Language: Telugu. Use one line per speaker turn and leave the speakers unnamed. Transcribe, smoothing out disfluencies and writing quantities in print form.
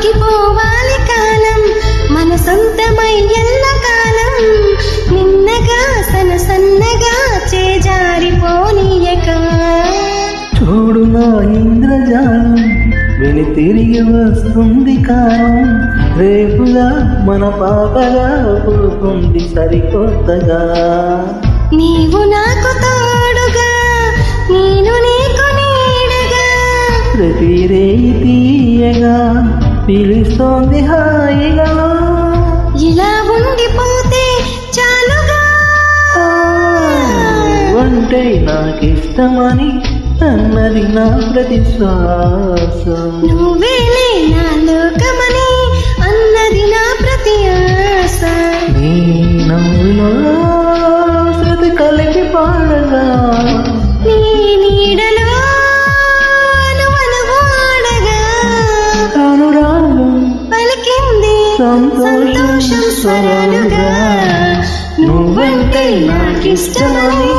ఆగిపోవాలి కాలం మన సొంతమై ఎల్లకాలం నిన్నగా సన్నగా చేజారిపోనీయక
చూడు నా ఇంద్రజాలం వెని తిరిగి వస్తుంది కాలం రేపుగా మన పాపగా పుడుతుంది సరికొత్తగా
నీవు నాకు తోడుగా నేను నీకు నీడగా
ప్రతి రేయి తీయగా పిలుస్తోంది హాయిగా
ఇలా ఉండిపోతే చాలుగా
అంటే నాకిష్టమని అన్నది నా ప్రతి శ్వాస
నువ్వేలే నా లోకమని అన్నది నా ప్రతి ఆశ
నీ నవ్వులో శృతి కలిపి పాడగా
నీ నీడలో అనువనువాడగా
అనురాగం
పలికింది సంతోషం స్వరాలుగా నువ్వంటే నాకిష్టమని